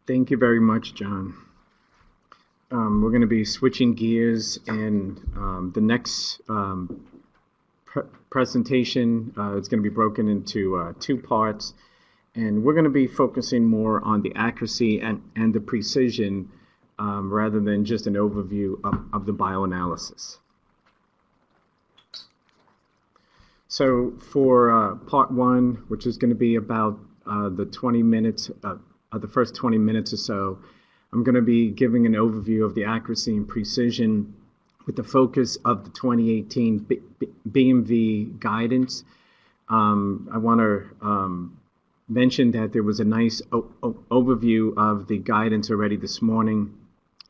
Thank you very much, John. We're going to be switching gears, and the next presentation is going to be broken into two parts, and we're going to be focusing more on the accuracy and the precision rather than just an overview of the bioanalysis. So for part one, which is going to be about the 20 minutes, the first 20 minutes or so, I'm going to be giving an overview of the accuracy and precision with the focus of the 2018 BMV Guidance. I want to mention that there was a nice overview of the guidance already this morning,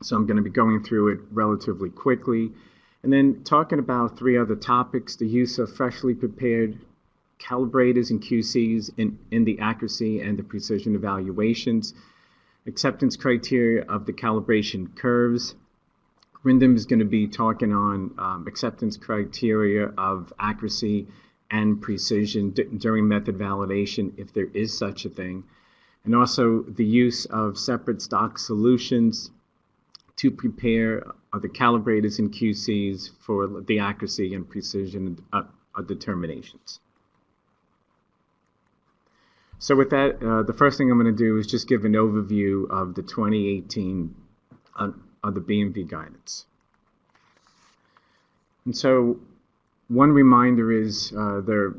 so I'm going to be going through it relatively quickly. And then talking about three other topics: the use of freshly prepared calibrators and QCs in the accuracy and the precision evaluations, acceptance criteria of the calibration curves. Arindam is going to be talking on acceptance criteria of accuracy and precision during method validation, if there is such a thing, and also the use of separate stock solutions to prepare the calibrators and QCs for the accuracy and precision determinations. So with that, the first thing I'm going to do is just give an overview of the 2018 of the BMV Guidance. And so one reminder is the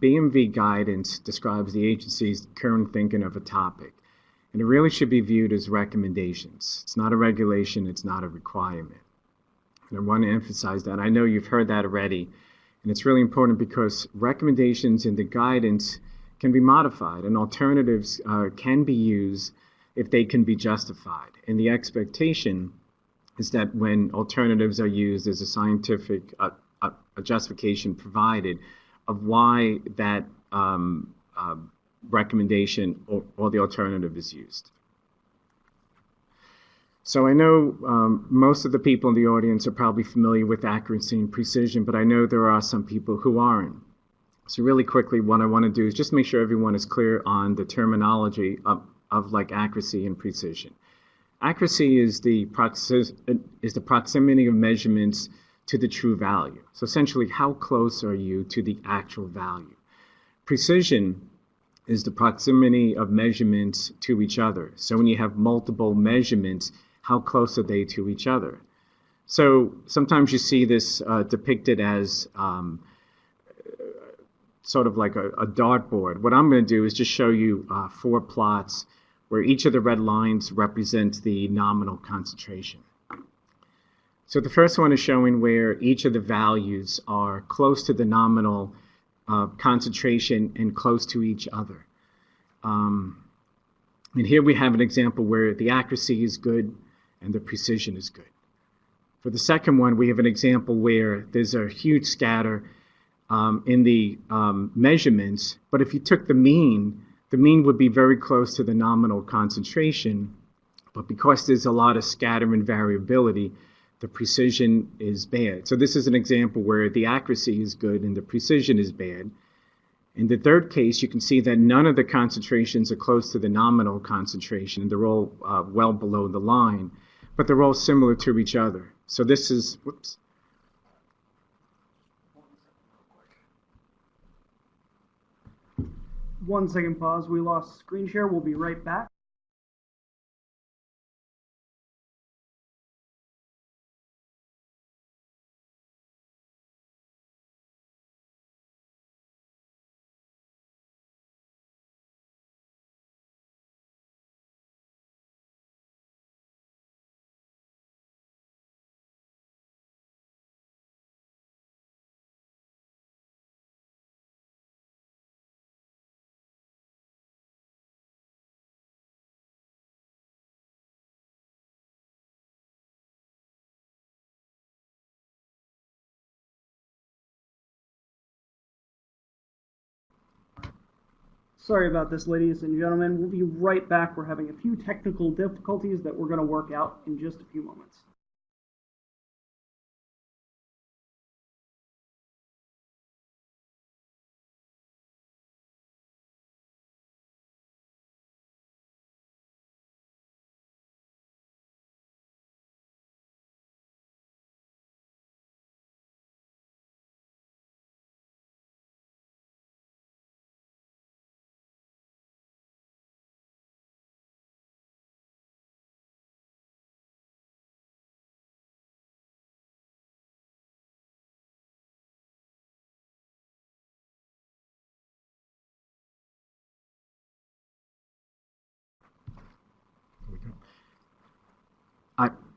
BMV Guidance describes the agency's current thinking of a topic. And it really should be viewed as recommendations. It's not a regulation, it's not a requirement. And I want to emphasize that. I know you've heard that already, and it's really important because recommendations in the guidance can be modified, and alternatives can be used if they can be justified. And the expectation is that when alternatives are used, there's a scientific a justification provided of why that recommendation or the alternative is used. So I know most of the people in the audience are probably familiar with accuracy and precision, but I know there are some people who aren't. So really quickly, what I want to do is just make sure everyone is clear on the terminology of like accuracy and precision. Accuracy is the proximity of measurements to the true value. So essentially, how close are you to the actual value? Precision is the proximity of measurements to each other. So when you have multiple measurements, how close are they to each other? So sometimes you see this depicted as sort of like a dartboard. What I'm going to do is just show you four plots where each of the red lines represents the nominal concentration. So the first one is showing where each of the values are close to the nominal concentration and close to each other. And here we have an example where the accuracy is good and the precision is good. For the second one, we have an example where there's a huge scatter in the measurements, but if you took the mean would be very close to the nominal concentration, but because there's a lot of scatter and variability, the precision is bad. So this is an example where the accuracy is good and the precision is bad. In the third case, you can see that none of the concentrations are close to the nominal concentration. They're all well below the line, but they're all similar to each other. So this is, whoops. One second pause. We lost screen share. We'll be right back. Sorry about this, ladies and gentlemen. We'll be right back. We're having a few technical difficulties that we're going to work out in just a few moments.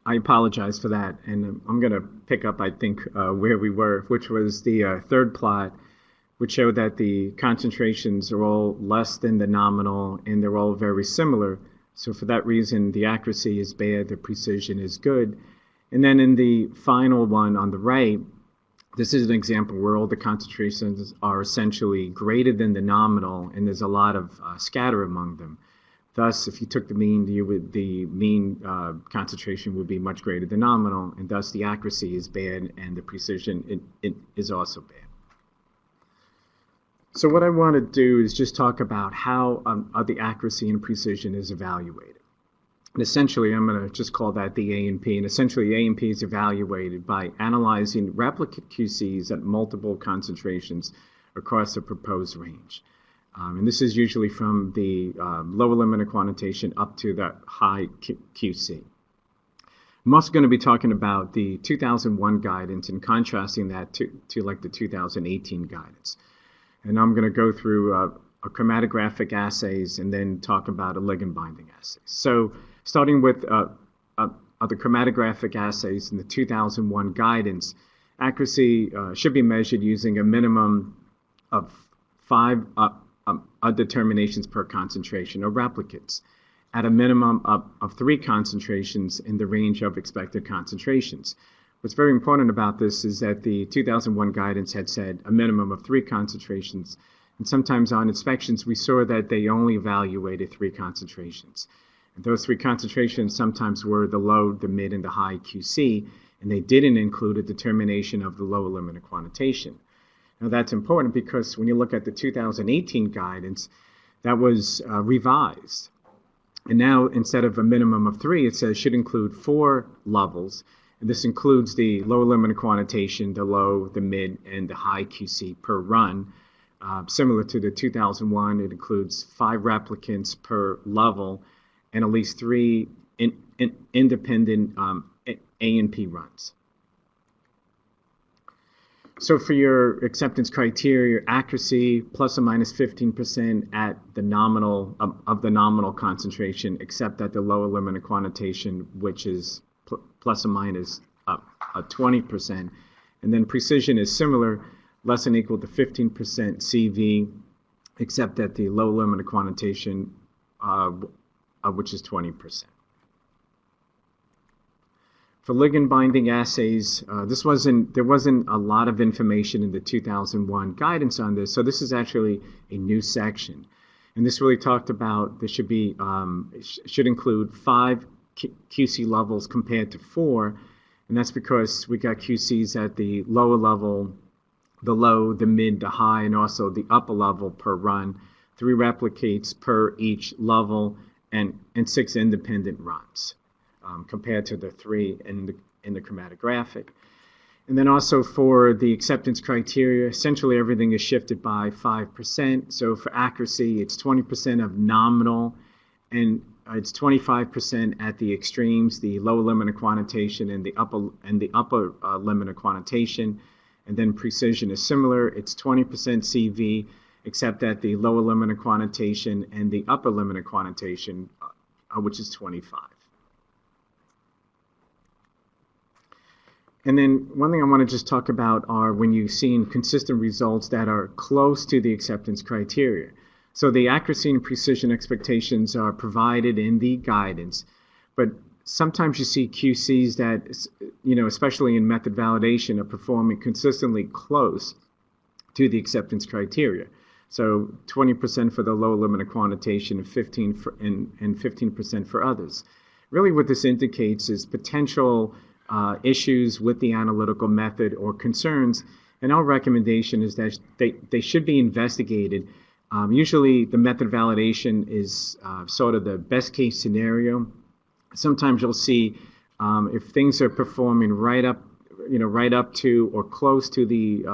I apologize for that, and I'm going to pick up, I think, where we were, which was the third plot, which showed that the concentrations are all less than the nominal, and they're all very similar. So for that reason, the accuracy is bad, the precision is good. And then in the final one on the right, this is an example where all the concentrations are essentially greater than the nominal, and there's a lot of scatter among them. Thus, if you took the mean, the mean concentration would be much greater than nominal, and thus the accuracy is bad, and the precision it is also bad. So what I want to do is just talk about how the accuracy and precision is evaluated. And essentially, I'm going to just call that the A and P. And essentially, A and P is evaluated by analyzing replicate QCs at multiple concentrations across a proposed range. And this is usually from the lower limit of quantitation up to the high QC. I'm also going to be talking about the 2001 guidance and contrasting that to like the 2018 guidance. And I'm going to go through a chromatographic assays and then talk about a ligand binding assays. So starting with the chromatographic assays in the 2001 guidance, accuracy should be measured using a minimum of 5 determinations per concentration, or replicates, at a minimum of 3 concentrations in the range of expected concentrations. What's very important about this is that the 2001 guidance had said a minimum of 3 concentrations, and sometimes on inspections we saw that they only evaluated 3 concentrations. And those 3 concentrations sometimes were the low, the mid, and the high QC, and they didn't include a determination of the lower limit of quantitation. Now that's important because when you look at the 2018 guidance, that was revised. And now instead of a minimum of 3, it says should include 4 levels. And this includes the lower limit of quantitation, the low, the mid, and the high QC per run. Similar to the 2001, it includes 5 replicants per level and at least 3 independent A and P runs. So for your acceptance criteria, accuracy plus or minus 15% at the nominal of the nominal concentration, except at the lower limit of quantitation, which is plus or minus 20%. And then precision is similar, less than or equal to 15% CV, except at the low limit of quantitation, which is 20%. For ligand binding assays, there wasn't a lot of information in the 2001 guidance on this, so this is actually a new section. And this really talked about there should be should include 5 QC levels compared to 4, and that's because we got QCs at the lower level, the low, the mid, the high, and also the upper level per run, 3 replicates per each level, and 6 independent runs. Compared to the 3 in the chromatographic. And then also for the acceptance criteria, essentially everything is shifted by 5%. So for accuracy, it's 20% of nominal, and it's 25% at the extremes, the lower limit of quantitation and the upper limit of quantitation. And then precision is similar. It's 20% CV, except at the lower limit of quantitation and the upper limit of quantitation, which is 25. And then one thing I want to just talk about are when you've seen consistent results that are close to the acceptance criteria. So the accuracy and precision expectations are provided in the guidance, but sometimes you see QCs that, especially in method validation, are performing consistently close to the acceptance criteria. So 20% for the low limit of quantitation and 15% for others. Really what this indicates is potential issues with the analytical method or concerns, and our recommendation is that they should be investigated. Usually the method validation is sort of the best case scenario. Sometimes you'll see if things are performing right up to or close to the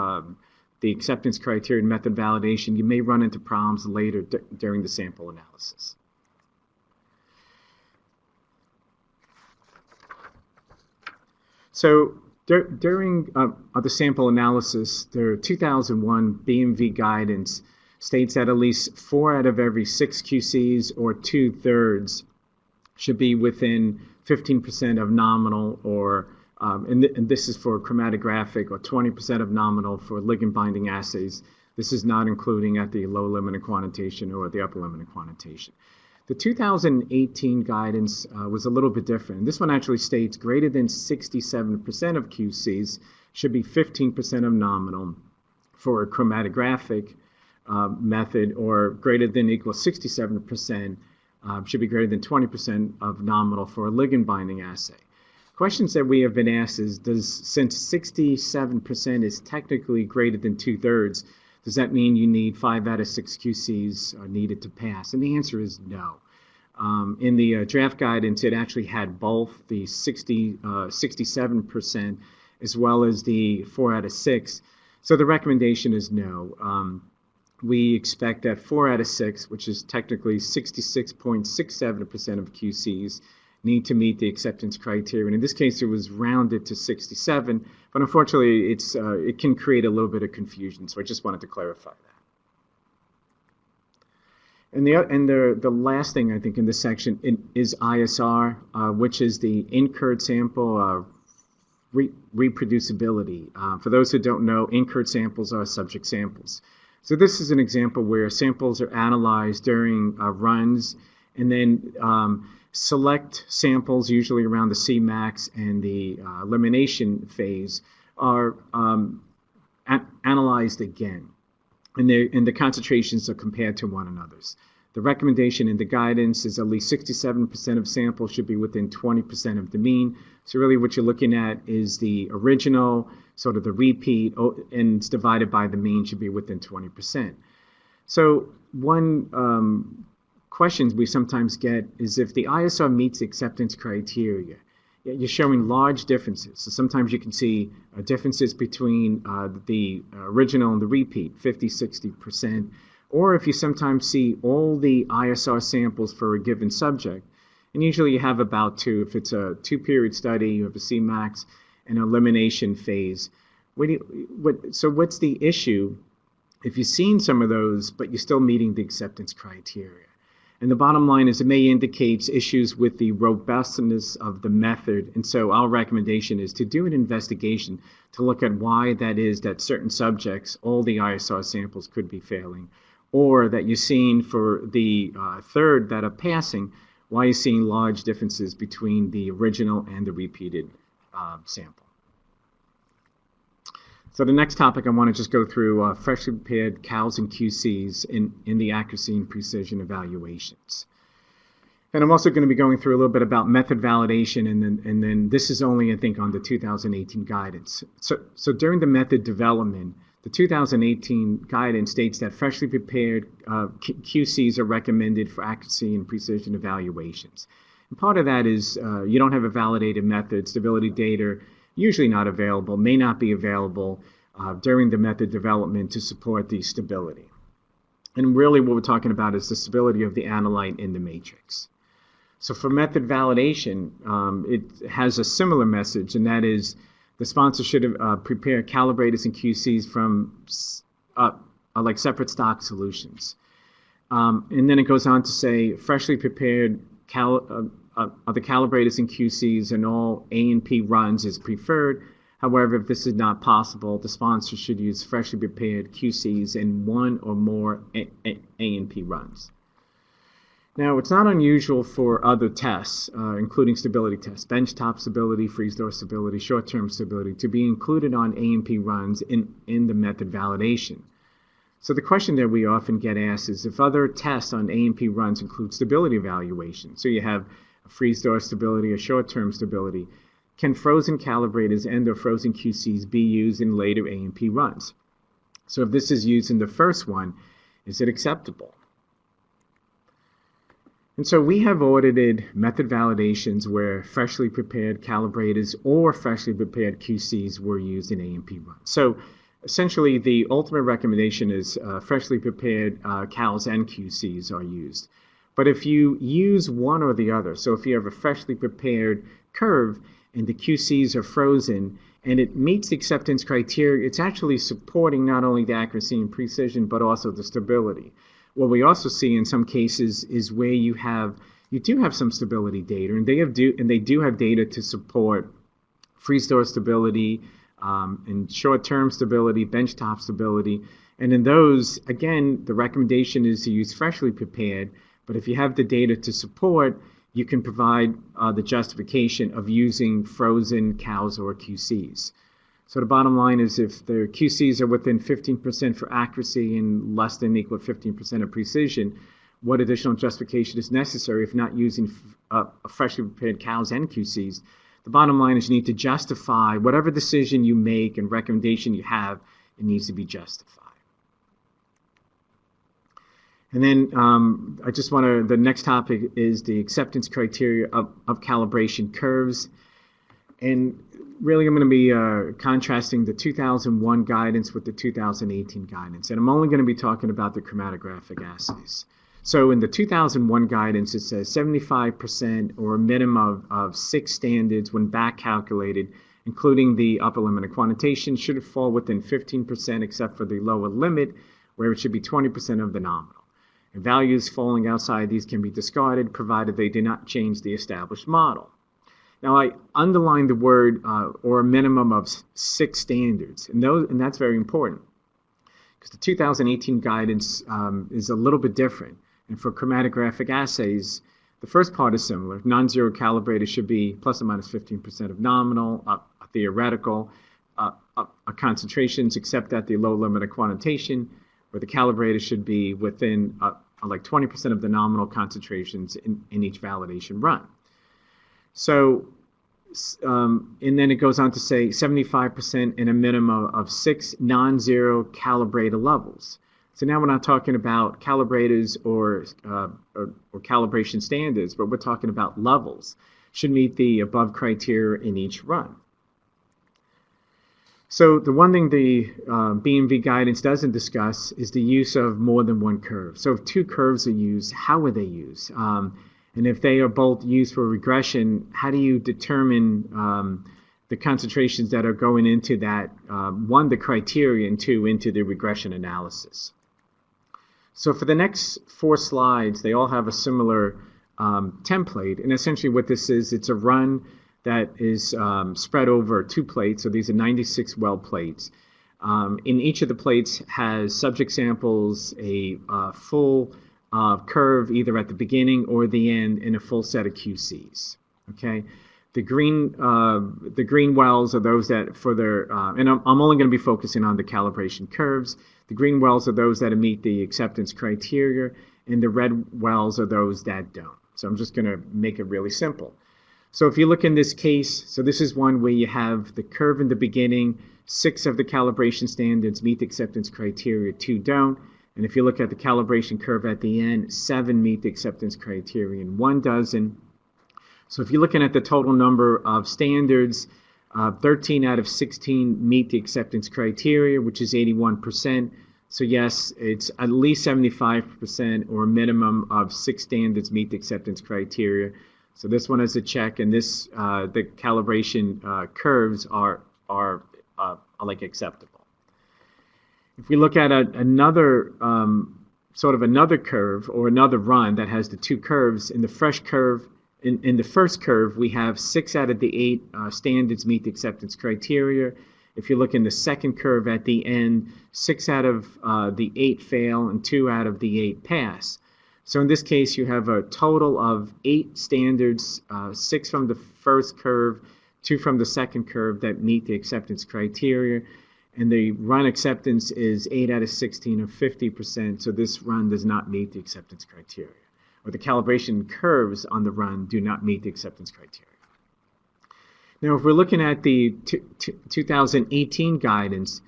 acceptance criteria and method validation, you may run into problems later during the sample analysis. So during the sample analysis, the 2001 BMV guidance states that at least 4 out of every 6 QCs, or 2/3, should be within 15% of nominal, or and this is for chromatographic, or 20% of nominal for ligand binding assays. This is not including at the low limit of quantitation or the upper limit of quantitation. The 2018 guidance was a little bit different. This one actually states greater than 67% of QCs should be 15% of nominal for a chromatographic method, or greater than or equal 67% should be greater than 20% of nominal for a ligand binding assay. Questions that we have been asked is, since 67% is technically greater than 2/3, does that mean you need 5 out of 6 QCs are needed to pass? And the answer is no. In the draft guidance, it actually had both the 67% as well as the 4 out of 6. So the recommendation is no. We expect that 4 out of 6, which is technically 66.67% of QCs, need to meet the acceptance criteria. And in this case, it was rounded to 67, but unfortunately, it can create a little bit of confusion. So I just wanted to clarify that. And the last thing I think in this section is ISR, which is the incurred sample reproducibility. For those who don't know, incurred samples are subject samples. So this is an example where samples are analyzed during runs, and then select samples, usually around the Cmax and the elimination phase, are analyzed again, and the concentrations are compared to one another's. The recommendation in the guidance is at least 67% of samples should be within 20% of the mean. So really what you're looking at is the original, sort of the repeat, and it's divided by the mean should be within 20%. So one questions we sometimes get is if the ISR meets the acceptance criteria, you're showing large differences. So sometimes you can see differences between the original and the repeat, 50, 60%. Or if you sometimes see all the ISR samples for a given subject, and usually you have about 2. If it's a 2-period study, you have a Cmax and an elimination phase. So what's the issue if you've seen some of those, but you're still meeting the acceptance criteria? And the bottom line is it may indicate issues with the robustness of the method. And so our recommendation is to do an investigation to look at why that is that certain subjects, all the ISR samples could be failing, or that you're seeing for the third that are passing, why you're seeing large differences between the original and the repeated sample. So the next topic I want to just go through freshly prepared CALs and QCs in the accuracy and precision evaluations. And I'm also going to be going through a little bit about method validation, and then this is only, I think, on the 2018 guidance. So during the method development, the 2018 guidance states that freshly prepared QCs are recommended for accuracy and precision evaluations. And part of that is you don't have a validated method, stability data usually not available, may not be available during the method development to support the stability. And really what we're talking about is the stability of the analyte in the matrix. So for method validation, it has a similar message, and that is the sponsor should prepare calibrators and QCs from like separate stock solutions. And then it goes on to say freshly prepared the calibrators and QCs in all A&P runs is preferred. However, if this is not possible, the sponsor should use freshly prepared QCs in 1 or more A&P runs. Now, it's not unusual for other tests, including stability tests, benchtop stability, freeze-door stability, short-term stability, to be included on A&P runs in the method validation. So the question that we often get asked is if other tests on A&P runs include stability evaluation, so you have a freeze-door stability, a short-term stability, can frozen calibrators and or frozen QCs be used in later A&P runs? So if this is used in the first one, is it acceptable? And so we have audited method validations where freshly prepared calibrators or freshly prepared QCs were used in A&P runs. So essentially, the ultimate recommendation is freshly prepared CALs and QCs are used. But if you use one or the other, so if you have a freshly prepared curve and the QCs are frozen and it meets the acceptance criteria, it's actually supporting not only the accuracy and precision, but also the stability. What we also see in some cases is where you have you do have some stability data, and they do have data to support freeze-store stability, and short-term stability, benchtop stability. And in those, again, the recommendation is to use freshly prepared, but if you have the data to support, you can provide the justification of using frozen cows or QCs. So the bottom line is if the QCs are within 15% for accuracy and less than equal to 15% of precision, what additional justification is necessary if not using freshly prepared cows and QCs? The bottom line is you need to justify whatever decision you make and recommendation you have, it needs to be justified. And then I just want to, the next topic is the acceptance criteria of calibration curves. And really I'm going to be contrasting the 2001 guidance with the 2018 guidance. And I'm only going to be talking about the chromatographic assays. So in the 2001 guidance, it says 75% or a minimum of 6 standards when back calculated, including the upper limit of quantitation, should fall within 15% except for the lower limit, where it should be 20% of the nominal. And values falling outside these can be discarded, provided they do not change the established model. Now, I underline the word or a minimum of 6 standards, and that's very important, because the 2018 guidance is a little bit different. And for chromatographic assays, the first part is similar. Non-zero calibrators should be plus or minus 15% of nominal, theoretical, concentrations except at the low limit of quantitation, where the calibrator should be within like 20% of the nominal concentrations in each validation run. So, and then it goes on to say 75% in a minimum of 6 non-zero calibrator levels. So now we're not talking about calibrators or calibration standards, but we're talking about levels. Should meet the above criteria in each run. So the one thing the BMV guidance doesn't discuss is the use of more than one curve. So if 2 curves are used, how are they used? And if they are both used for regression, how do you determine the concentrations that are going into that, 1, the criteria, and 2, into the regression analysis? So for the next 4 slides, they all have a similar template. And essentially what this is, it's a run that is spread over 2 plates. So these are 96 well plates. In each of the plates has subject samples, a full curve either at the beginning or the end, and a full set of QCs. Okay, the green wells are those that for their and I'm only going to be focusing on the calibration curves. The green wells are those that meet the acceptance criteria, and the red wells are those that don't. So I'm just going to make it really simple. So if you look in this case, so this is one where you have the curve in the beginning, 6 of the calibration standards meet the acceptance criteria, 2 don't. And if you look at the calibration curve at the end, 7 meet the acceptance criteria and 1 doesn't. So if you're looking at the total number of standards, 13 out of 16 meet the acceptance criteria, which is 81%. So yes, it's at least 75% or a minimum of 6 standards meet the acceptance criteria. So this one is a check, and this the calibration curves are like acceptable. If we look at another sort of another curve or another run that has the 2 curves, in the fresh curve, in the first curve, we have 6 out of the 8 standards meet the acceptance criteria. If you look in the second curve at the end, 6 out of the 8 fail and 2 out of the 8 pass. So in this case, you have a total of 8 standards, 6 from the first curve, 2 from the second curve that meet the acceptance criteria. And the run acceptance is 8 out of 16 or 50%. So this run does not meet the acceptance criteria. Or the calibration curves on the run do not meet the acceptance criteria. Now, if we're looking at the 2018 guidance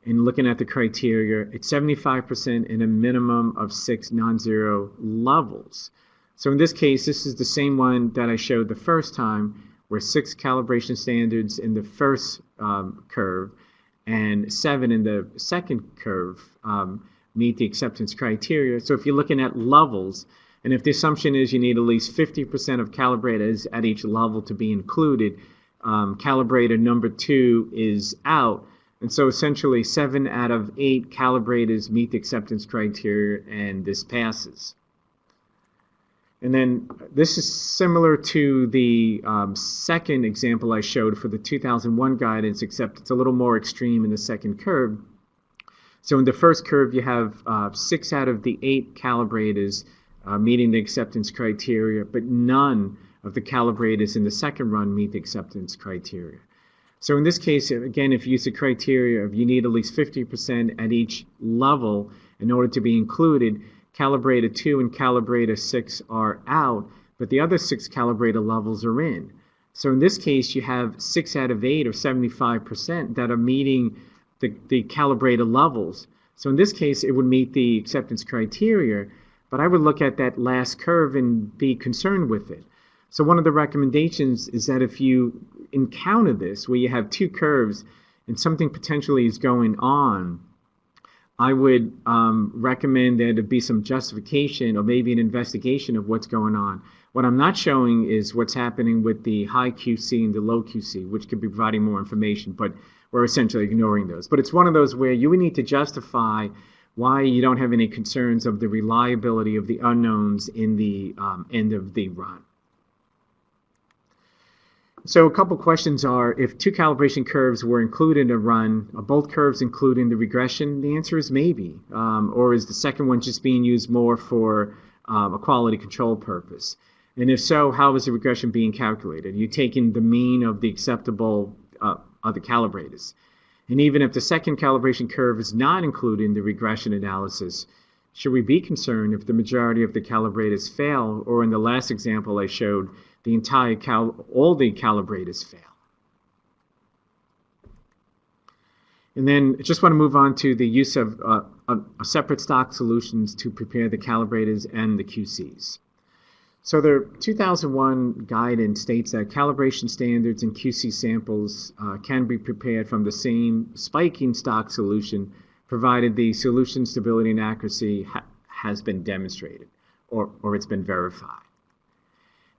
and looking at the criteria, it's 75% in a minimum of 6 non-zero levels. So in this case, this is the same one that I showed the first time, where 6 calibration standards in the first curve and 7 in the second curve meet the acceptance criteria. So if you're looking at levels, and if the assumption is you need at least 50% of calibrators at each level to be included, calibrator number 2 is out. And so essentially 7 out of 8 calibrators meet the acceptance criteria, and this passes. And then this is similar to the second example I showed for the 2001 guidance, except it's a little more extreme in the second curve. So in the first curve, you have 6 out of the 8 calibrators meeting the acceptance criteria, but none of the calibrators in the second run meet the acceptance criteria. So in this case, again, if you use the criteria of you need at least 50% at each level in order to be included, calibrator 2 and calibrator 6 are out, but the other 6 calibrator levels are in. So in this case, you have 6 out of 8, or 75%, that are meeting the calibrator levels. So in this case, it would meet the acceptance criteria, but I would look at that last curve and be concerned with it. So one of the recommendations is that if you encounter this, where you have 2 curves and something potentially is going on, I would recommend there to be some justification or maybe an investigation of what's going on. What I'm not showing is what's happening with the high QC and the low QC, which could be providing more information, but we're essentially ignoring those. But it's one of those where you would need to justify why you don't have any concerns of the reliability of the unknowns in the end of the run. So a couple questions are, if 2 calibration curves were included in a run, are both curves including the regression? The answer is maybe. Or is the second one just being used more for a quality control purpose? And if so, how is the regression being calculated? Are you taking the mean of the acceptable other calibrators? And even if the second calibration curve is not included in the regression analysis, should we be concerned if the majority of the calibrators fail, or in the last example I showed, the entire all the calibrators fail? And then I just want to move on to the use of separate stock solutions to prepare the calibrators and the QCs. So the 2001 guidance states that calibration standards and QC samples can be prepared from the same spiking stock solution, provided the solution stability and accuracy has been demonstrated or it's been verified.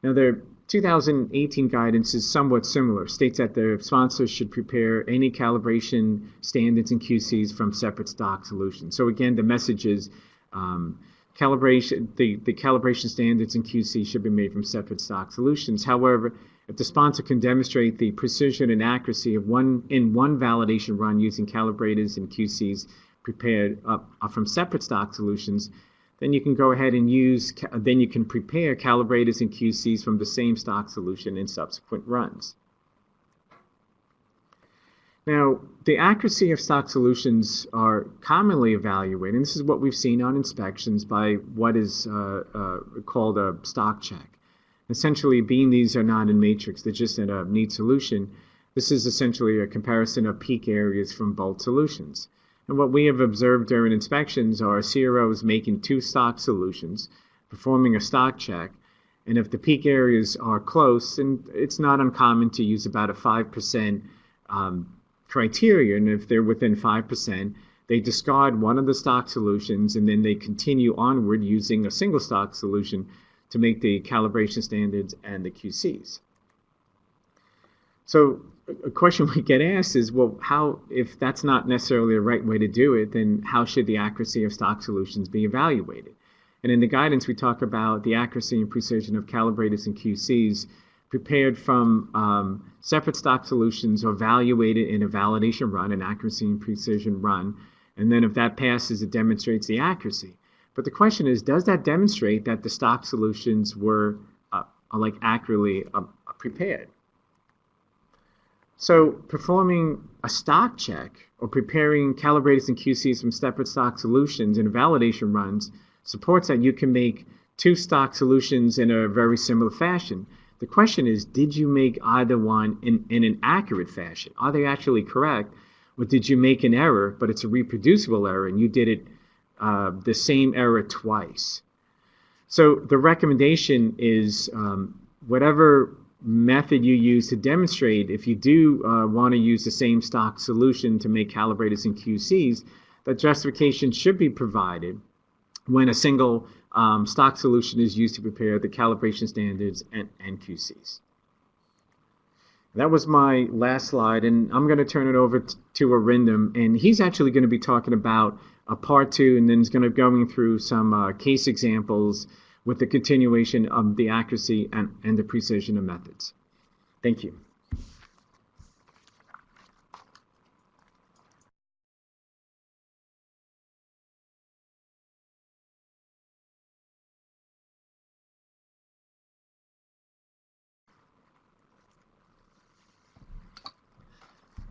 Now, the 2018 guidance is somewhat similar. States that the sponsors should prepare any calibration standards and QCs from separate stock solutions. So again, the message is the calibration standards and QC should be made from separate stock solutions. However, if the sponsor can demonstrate the precision and accuracy of one validation run using calibrators and QCs prepared from separate stock solutions, then you can go ahead and then you can prepare calibrators and QCs from the same stock solution in subsequent runs. Now, the accuracy of stock solutions are commonly evaluated, and this is what we've seen on inspections by what is called a stock check. Essentially, being these are not in matrix, they're just in a neat solution, this is essentially a comparison of peak areas from both solutions. And what we have observed during inspections are CROs making 2 stock solutions, performing a stock check, and if the peak areas are close, and it's not uncommon to use about a 5% criteria, and if they're within 5%, they discard one of the stock solutions and then they continue onward using a single stock solution to make the calibration standards and the QCs. So a question we get asked is, well, how, if that's not necessarily the right way to do it, then how should the accuracy of stock solutions be evaluated? And in the guidance, we talk about the accuracy and precision of calibrators and QCs prepared from separate stock solutions or evaluated in a validation run, an accuracy and precision run. And then if that passes, it demonstrates the accuracy. But the question is, does that demonstrate that the stock solutions were accurately prepared? So performing a stock check or preparing calibrators and QCs from separate stock solutions in validation runs supports that you can make 2 stock solutions in a very similar fashion. The question is, did you make either one in an accurate fashion? Are they actually correct? Or did you make an error, but it's a reproducible error, and you did it the same error twice? So the recommendation is whatever method you use to demonstrate, if you do want to use the same stock solution to make calibrators and QCs, that justification should be provided when a single stock solution is used to prepare the calibration standards and QCs. That was my last slide, and I'm going to turn it over to Arindam, and he's actually going to be talking about part 2, and then he's going to be going through some case examples with the continuation of the accuracy and the precision of methods. Thank you.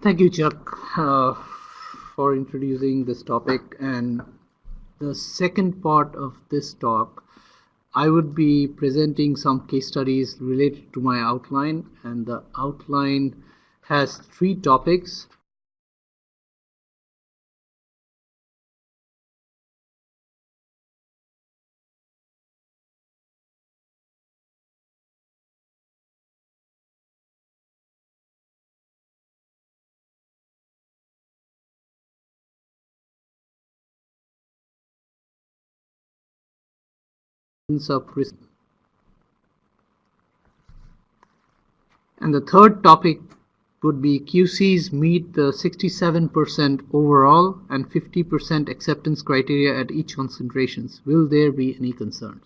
Thank you, Chuck, for introducing this topic. And the second part of this talk, I would be presenting some case studies related to my outline, and the outline has 3 topics. And the third topic would be QCs meet the 67% overall and 50% acceptance criteria at each concentrations. Will there be any concerns?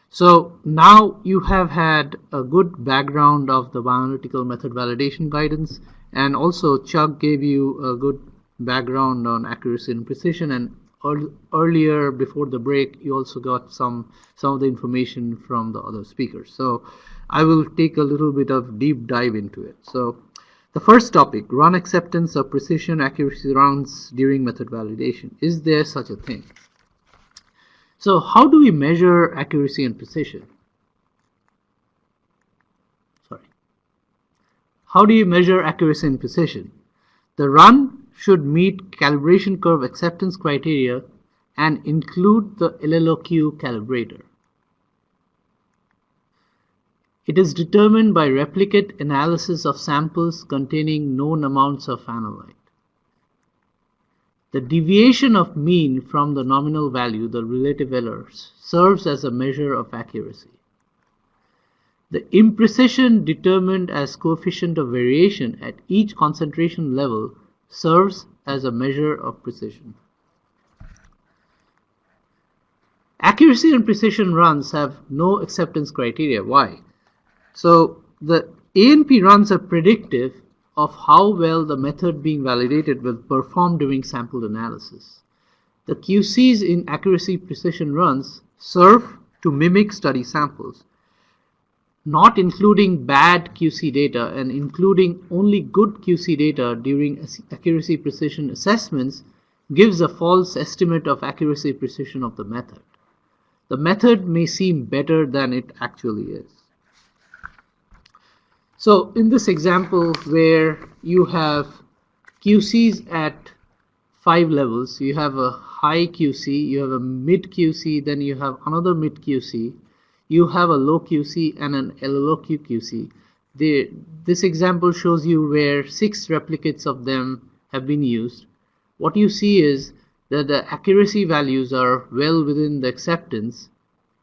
So now you have had a good background of the bioanalytical method validation guidance, and also Chuck gave you a good background on accuracy and precision, and earlier before the break you also got some of the information from the other speakers. So I will take a little bit of deep dive into it. So the first topic, run acceptance of precision accuracy runs during method validation. Is there such a thing? So how do we measure accuracy and precision? How do you measure accuracy and precision? The run should meet calibration curve acceptance criteria and include the LLOQ calibrator. It is determined by replicate analysis of samples containing known amounts of analyte. The deviation of mean from the nominal value, the relative errors, serves as a measure of accuracy. The imprecision determined as coefficient of variation at each concentration level serves as a measure of precision. Accuracy and precision runs have no acceptance criteria. Why? So the A&P runs are predictive of how well the method being validated will perform during sample analysis. The QCs in accuracy precision runs serve to mimic study samples. Not including bad QC data and including only good QC data during accuracy precision assessments gives a false estimate of accuracy precision of the method. The method may seem better than it actually is. So in this example where you have QCs at 5 levels, you have a high QC, you have a mid QC, then you have another mid QC, you have a low QC and an LLOQ QC. This example shows you where 6 replicates of them have been used. What you see is that the accuracy values are well within the acceptance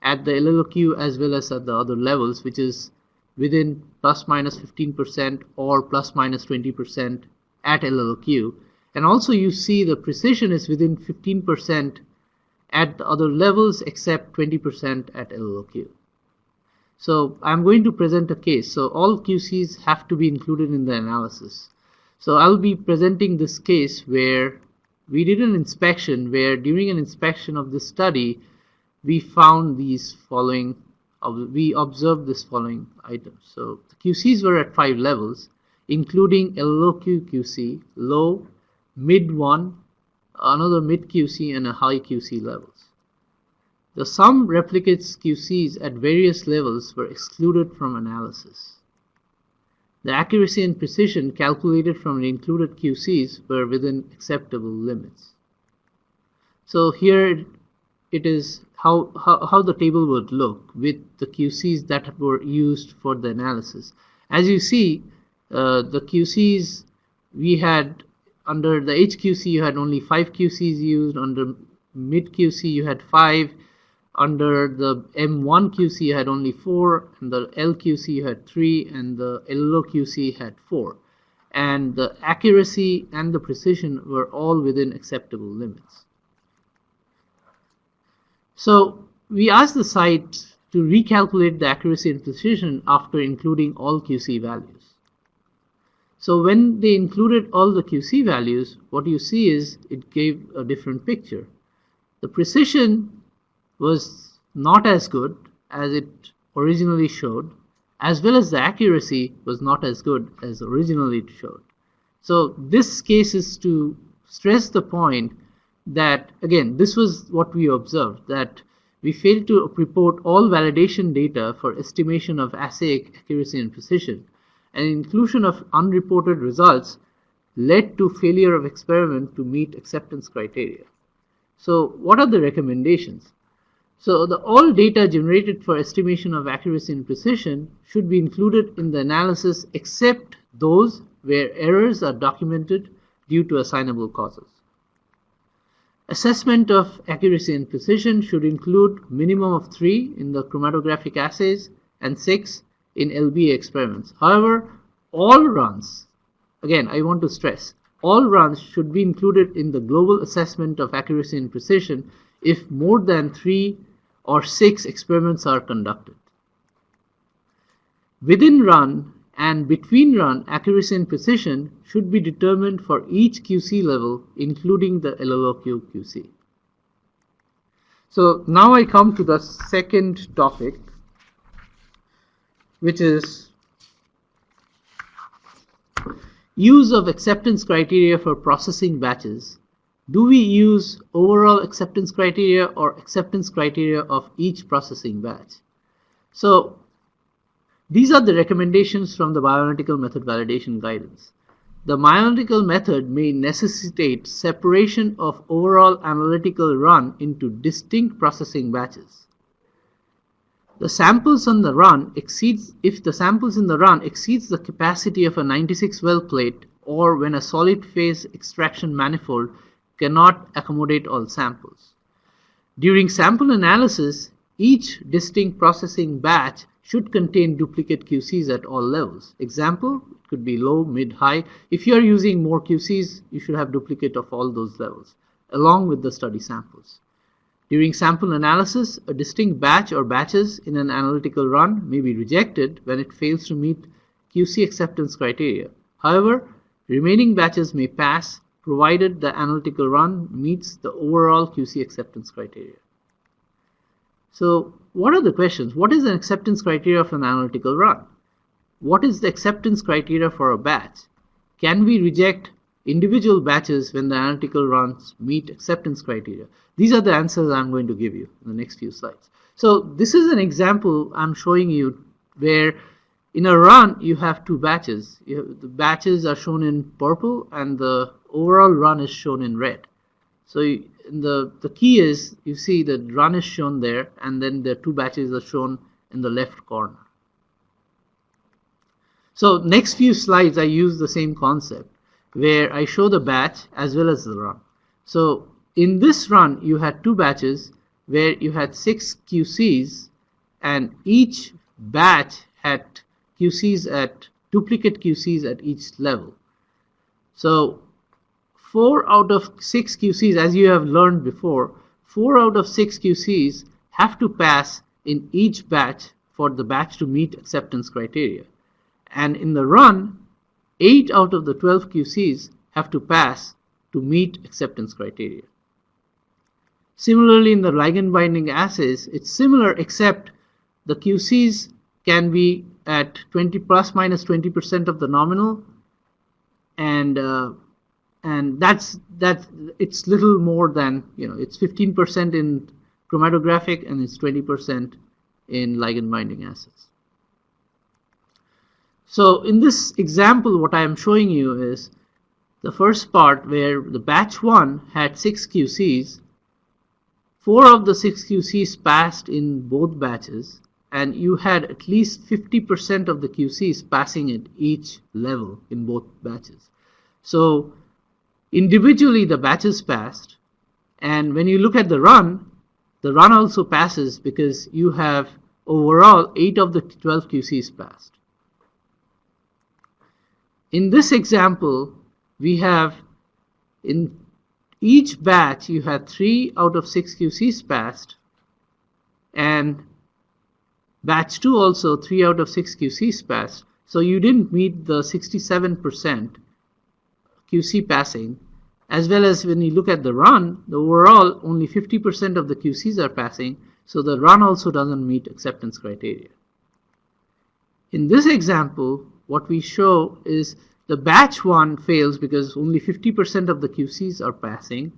at the LLOQ as well as at the other levels, which is within plus minus 15% or plus minus 20% at LLOQ. And also you see the precision is within 15% at the other levels except 20% at LLOQ. So I'm going to present a case. So all QCs have to be included in the analysis. So I'll be presenting this case where we did an inspection, where during an inspection of this study we found these following, we observed this following items. So the QCs were at 5 levels, including LLOQ QC, low, mid 1, another mid QC and a high QC levels. The sum replicates QCs at various levels were excluded from analysis. The accuracy and precision calculated from the included QCs were within acceptable limits. So here it is how the table would look with the QCs that were used for the analysis. As you see, the QCs we had under the HQC you had only 5 QCs used, under mid QC you had 5, under the M1 QC you had only 4, and the LQC you had 3, and the LLOQC had 4. And the accuracy and the precision were all within acceptable limits. So we asked the site to recalculate the accuracy and precision after including all QC values. So when they included all the QC values, what you see is it gave a different picture. The precision was not as good as it originally showed, as well as the accuracy was not as good as originally it showed. So this case is to stress the point that, again, this was what we observed, that we failed to report all validation data for estimation of assay accuracy and precision, and inclusion of unreported results led to failure of experiment to meet acceptance criteria. So what are the recommendations? So all data generated for estimation of accuracy and precision should be included in the analysis except those where errors are documented due to assignable causes. Assessment of accuracy and precision should include minimum of 3 in the chromatographic assays and 6 in LBA experiments. However, all runs, again I want to stress, all runs should be included in the global assessment of accuracy and precision if more than 3 or 6 experiments are conducted. Within run and between run accuracy and precision should be determined for each QC level, including the LLOQ QC. So now I come to the second topic, which is use of acceptance criteria for processing batches. Do we use overall acceptance criteria or acceptance criteria of each processing batch? So these are the recommendations from the Bioanalytical method validation guidance. The Bioanalytical method may necessitate separation of overall analytical run into distinct processing batches. The samples on the run exceeds, if the samples in the run exceeds the capacity of a 96 well plate, or when a solid phase extraction manifold cannot accommodate all samples. During sample analysis, each distinct processing batch should contain duplicate QCs at all levels. Example, it could be low, mid, high. If you are using more QCs, you should have duplicate of all those levels, along with the study samples. During sample analysis, a distinct batch or batches in an analytical run may be rejected when it fails to meet QC acceptance criteria. However, remaining batches may pass provided the analytical run meets the overall QC acceptance criteria. So what are the questions? What is an acceptance criteria for an analytical run? What is the acceptance criteria for a batch? Can we reject individual batches when the analytical runs meet acceptance criteria? These are the answers I'm going to give you in the next few slides. So this is an example I'm showing you where in a run you have two batches. The batches are shown in purple and the overall run is shown in red. So the key is, you see the run is shown there, and then the two batches are shown in the left corner. So next few slides I use the same concept where I show the batch as well as the run. So in this run you had two batches where you had 6 QCs, and each batch had QCs at duplicate QCs at each level. So 4 out of 6 QCs, as you have learned before, 4 out of 6 QCs have to pass in each batch for the batch to meet acceptance criteria. And in the run, 8 out of the 12 QCs have to pass to meet acceptance criteria. Similarly, in the ligand binding assays, it's similar, except the QCs can be at 20 plus minus 20% of the nominal, and that's it's little more than, it's 15% in chromatographic and it's 20% in ligand binding assays. So in this example, what I am showing you is the first part where the batch 1 had 6 QCs. 4 of the 6 QCs passed in both batches, and you had at least 50% of the QCs passing at each level in both batches. So individually the batches passed, and when you look at the run also passes because you have overall 8 of the 12 QCs passed. In this example, we have in each batch you had 3 out of 6 QCs passed, and Batch 2 also 3 out of 6 QCs passed. So you didn't meet the 67% QC passing. As well as when you look at the run, the overall only 50% of the QCs are passing. So the run also doesn't meet acceptance criteria. In this example, what we show is the batch 1 fails because only 50% of the QCs are passing.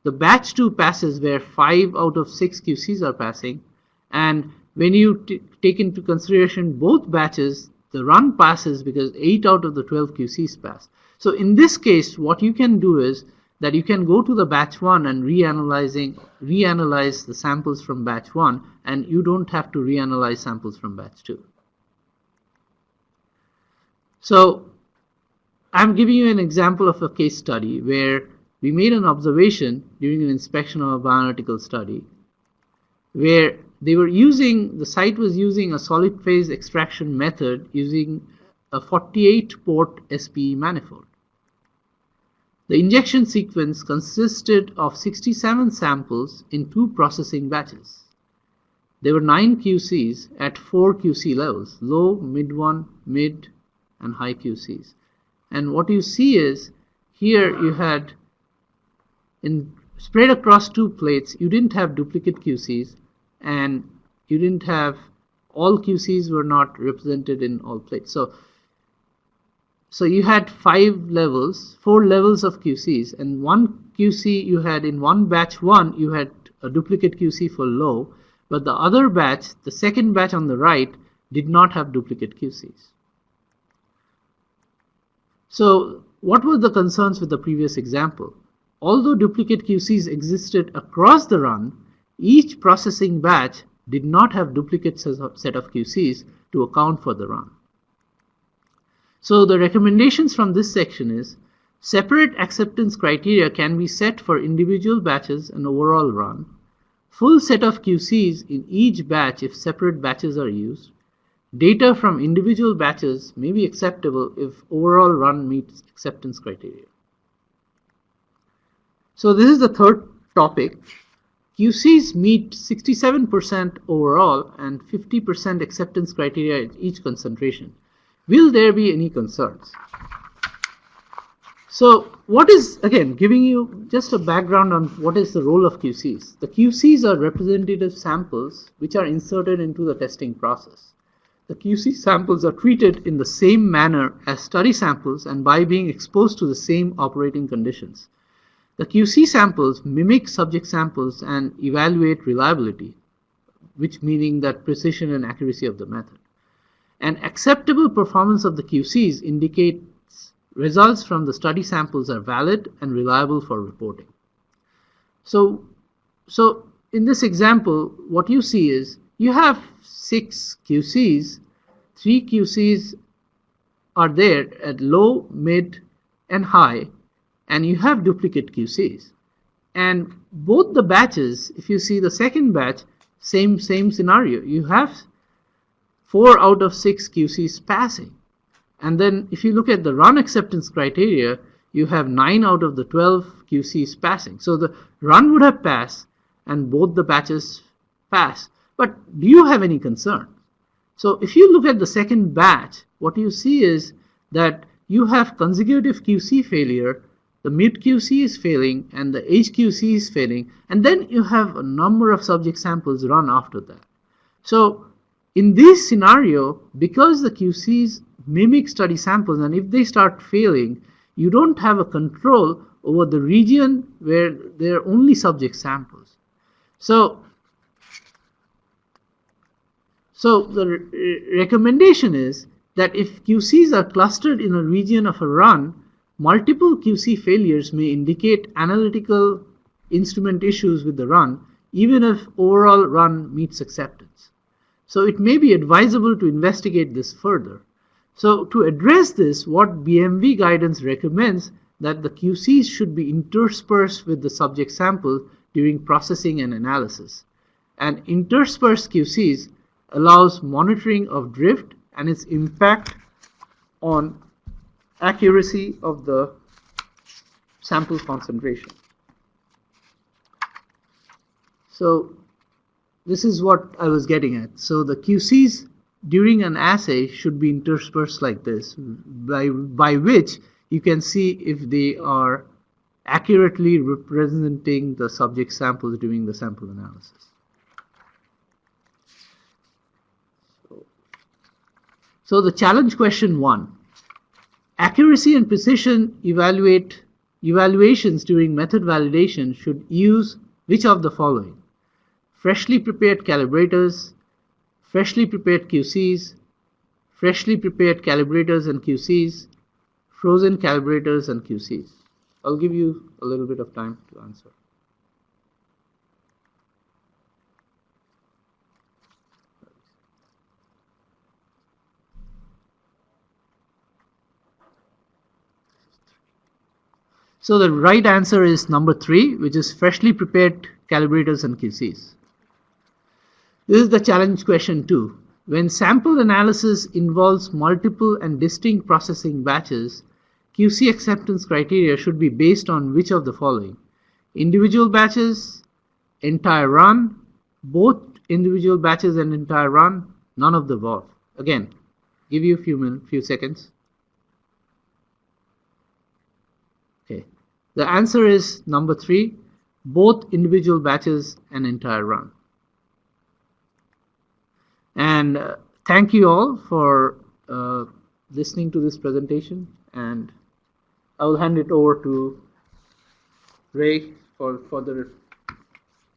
The batch 2 passes where 5 out of 6 QCs are passing. And when you take into consideration both batches, the run passes because 8 out of the 12 QCs pass. So in this case, what you can do is that you can go to the batch 1 and reanalyze the samples from batch 1, and you don't have to reanalyze samples from batch 2. So I'm giving you an example of a case study where we made an observation during an inspection of a bioanalytical study where the site was using a solid phase extraction method using a 48-port SBIA manifold. The injection sequence consisted of 67 samples in 2 processing batches. There were 9 QCs at 4 QC levels, low, mid 1, mid, and high QCs. And what you see is here you had spread across 2 plates, you didn't have duplicate QCs, and you didn't have all QCs were not represented in all plates. So you had 4 levels of QCs, and 1 QC you had in one batch 1, you had a duplicate QC for low, but the other batch, the second batch on the right, did not have duplicate QCs. So what were the concerns with the previous example? Although duplicate QCs existed across the run, each processing batch did not have duplicate set of QCs to account for the run. So the recommendations from this section is separate acceptance criteria can be set for individual batches and overall run. Full set of QCs in each batch if separate batches are used. Data from individual batches may be acceptable if overall run meets acceptance criteria. So this is the third topic. QCs meet 67% overall and 50% acceptance criteria at each concentration. Will there be any concerns? So what is, again, giving you just a background on what is the role of QCs. The QCs are representative samples which are inserted into the testing process. The QC samples are treated in the same manner as study samples and by being exposed to the same operating conditions. The QC samples mimic subject samples and evaluate reliability, which meaning that precision and accuracy of the method. An acceptable performance of the QCs indicates results from the study samples are valid and reliable for reporting. So in this example, what you see is you have 6 QCs, 3 QCs are there at low, mid, and high, and you have duplicate QCs. And both the batches, if you see the second batch, same scenario. You have 4 out of 6 QCs passing. And then if you look at the run acceptance criteria, you have 9 out of the 12 QCs passing. So the run would have passed and both the batches pass. But do you have any concern? So if you look at the second batch, what you see is that you have consecutive QC failure, the mid QC is failing and the HQC is failing, and then you have a number of subject samples run after that. So in this scenario, because the QCs mimic study samples and if they start failing, you don't have a control over the region where there are only subject samples. So the recommendation is that if QCs are clustered in a region of a run, multiple QC failures may indicate analytical instrument issues with the run, even if overall run meets acceptance. So it may be advisable to investigate this further. So to address this, what BMV guidance recommends that the QCs should be interspersed with the subject sample during processing and analysis. And interspersed QCs allows monitoring of drift and its impact on accuracy of the sample concentration. So this is what I was getting at. So the QCs during an assay should be interspersed like this, by which you can see if they are accurately representing the subject samples during the sample analysis. So the challenge question 1. Accuracy and precision evaluations during method validation should use which of the following? Freshly prepared calibrators, freshly prepared QCs, freshly prepared calibrators and QCs, frozen calibrators and QCs. I'll give you a little bit of time to answer. So the right answer is number 3, which is freshly prepared calibrators and QCs. This is the challenge question 2. When sample analysis involves multiple and distinct processing batches, QC acceptance criteria should be based on which of the following? Individual batches, entire run, both individual batches and entire run, none of the above. Again, give you a few seconds. Okay. The answer is number 3, both individual batches and entire run. And thank you all for listening to this presentation, and I will hand it over to Ray for further